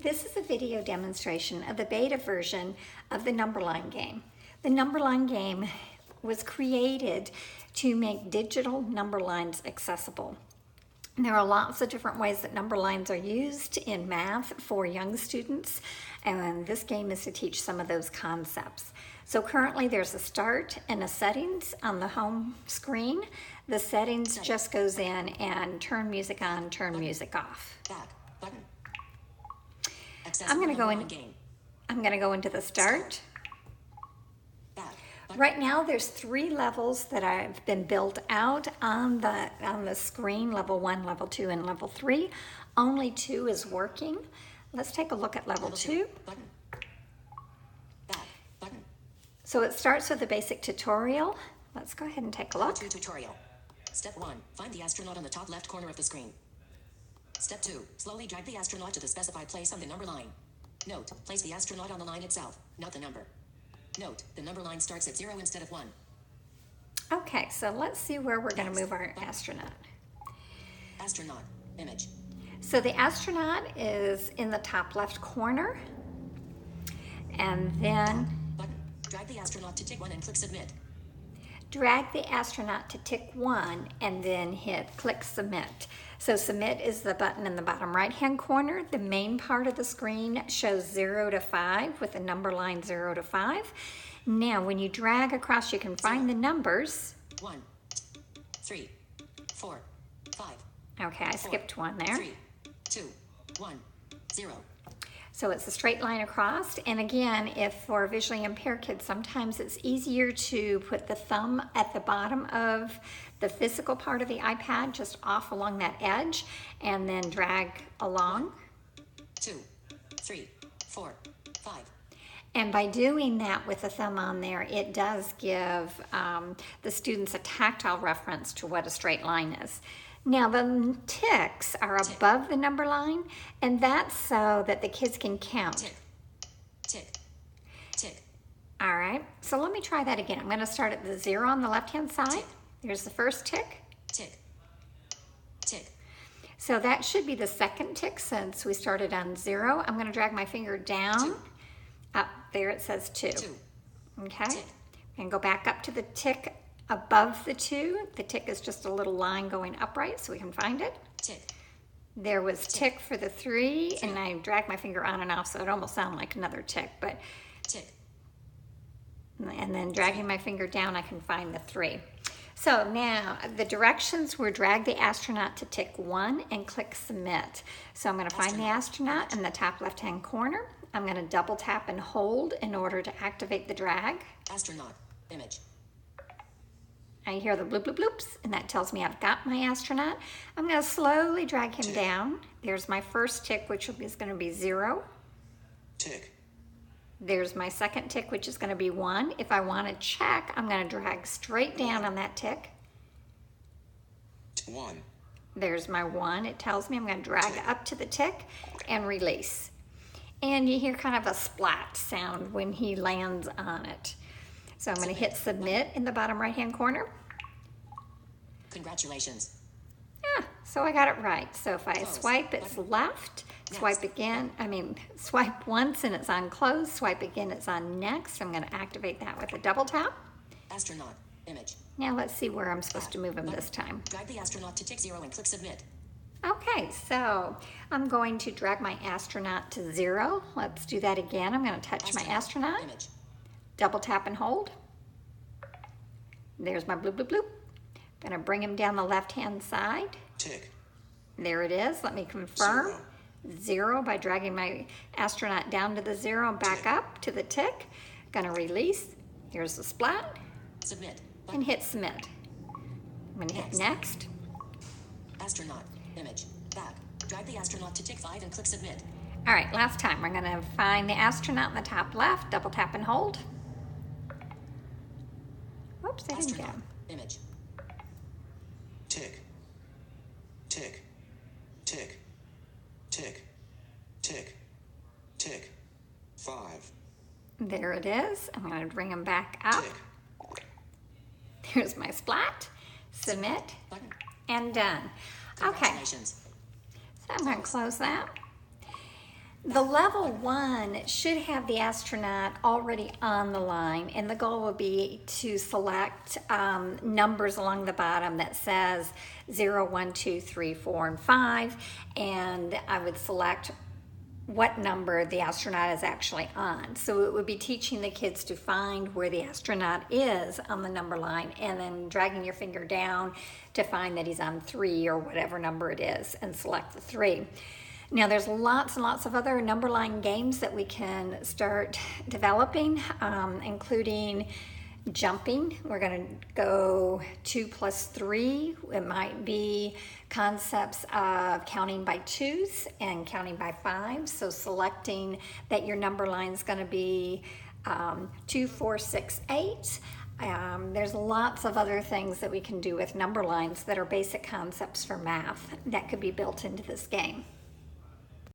This is a video demonstration of the beta version of the Numberline game. The Numberline game was created to make digital number lines accessible. There are lots of different ways that number lines are used in math for young students, and this game is to teach some of those concepts. So currently there's a start and a settings on the home screen. The settings just goes in and turn music on, turn music off. Back button. I'm going to go into the start. Right now there's 3 levels that have been built out on the screen, level 1, level 2, and level 3. Only 2 is working. Let's take a look at level 2. So it starts with a basic tutorial. Let's go ahead and take a look. Level 2 tutorial. Step 1, find the astronaut on the top left corner of the screen. Step 2, slowly drag the astronaut to the specified place on the number line. Note, place the astronaut on the line itself, not the number. Note, the number line starts at 0 instead of 1. Okay, so let's see where we're going to move our astronaut. Astronaut, image. So the astronaut is in the top left corner. And then Button. Drag the astronaut to tick 1 and click submit. drag the astronaut to tick 1 and then hit click submit. So submit is the button in the bottom right hand corner. The main part of the screen shows 0 to 5 with the number line 0 to 5. Now when you drag across you can find the numbers. 1, 3, 4, 5. Okay, I skipped 1 there. 3, 2, 1, 0. So it's a straight line across, and again, if for visually impaired kids, sometimes it's easier to put the thumb at the bottom of the physical part of the iPad, just off along that edge, and then drag along. 1, 2, 3, 4, 5. And by doing that with the thumb on there, it does give the students a tactile reference to what a straight line is. Now the ticks are above the number line, and that's so that the kids can count. Tick, tick, tick. All right, so let me try that again. I'm going to start at the 0 on the left-hand side. Tick. There's the first tick. Tick, tick. So that should be the second tick since we started on 0. I'm going to drag my finger down. 2. Up there it says 2. 2. Okay, Tick. and go back up to the tick above the 2. The tick is just a little line going upright so we can find it. Tick. There was tick for the 3, and I dragged my finger on and off so it almost sounded like another tick, but Tick. and then dragging my finger down I can find the 3. So now the directions were drag the astronaut to tick 1 and click submit. So I'm going to find the astronaut in the top left hand corner. I'm going to double tap and hold in order to activate the drag. Astronaut, image. I hear the bloop bloop bloops, and that tells me I've got my astronaut. I'm going to slowly drag him down. There's my first tick, which is going to be 0. Tick. There's my second tick, which is going to be 1. If I want to check, I'm going to drag straight down on that tick. 1. There's my 1. It tells me I'm going to drag up to the tick and release. And you hear kind of a splat sound when he lands on it. So I'm going to hit submit in the bottom right hand corner. Congratulations. Yeah, so I got it right. So if I swipe, it's left. Swipe again, swipe once and it's on close. Swipe again, it's on next. I'm going to activate that with a double tap. Astronaut, image. Now let's see where I'm supposed to move him this time. Drag the astronaut to tick 0 and click submit. Okay, so I'm going to drag my astronaut to 0. Let's do that again. I'm going to touch my astronaut. Image. Double tap and hold. There's my bloop bloop bloop. Going to bring him down the left hand side. Tick. There it is. Let me confirm. 0 by dragging my astronaut down to the 0 and back up to the tick. Going to release. Here's the splat. Submit. And hit submit. I'm going to hit next. Astronaut, image. Back. Drag the astronaut to tick 5 and click submit. All right, last time. We're going to find the astronaut in the top left. Double tap and hold. Whoops, I didn't get him. Image. Tick. Tick. Tick. Tick. Tick. Tick. 5. There it is. I'm going to bring him back up. Tick. Here's my splat. Submit. Button. And done. Okay, Congratulations. so I'm going to close that. The level 1 should have the astronaut already on the line, and the goal will be to select numbers along the bottom that says 0, 1, 2, 3, 4, and 5, and I would select what number the astronaut is actually on. So it would be teaching the kids to find where the astronaut is on the number line, and then dragging your finger down to find that he's on 3 or whatever number it is, and select the 3. Now there's lots and lots of other number line games that we can start developing, including jumping. We're going to go 2 plus 3. It might be concepts of counting by 2s and counting by 5s. So selecting that your number line is going to be 2, 4, 6, 8. There's lots of other things that we can do with number lines that are basic concepts for math that could be built into this game.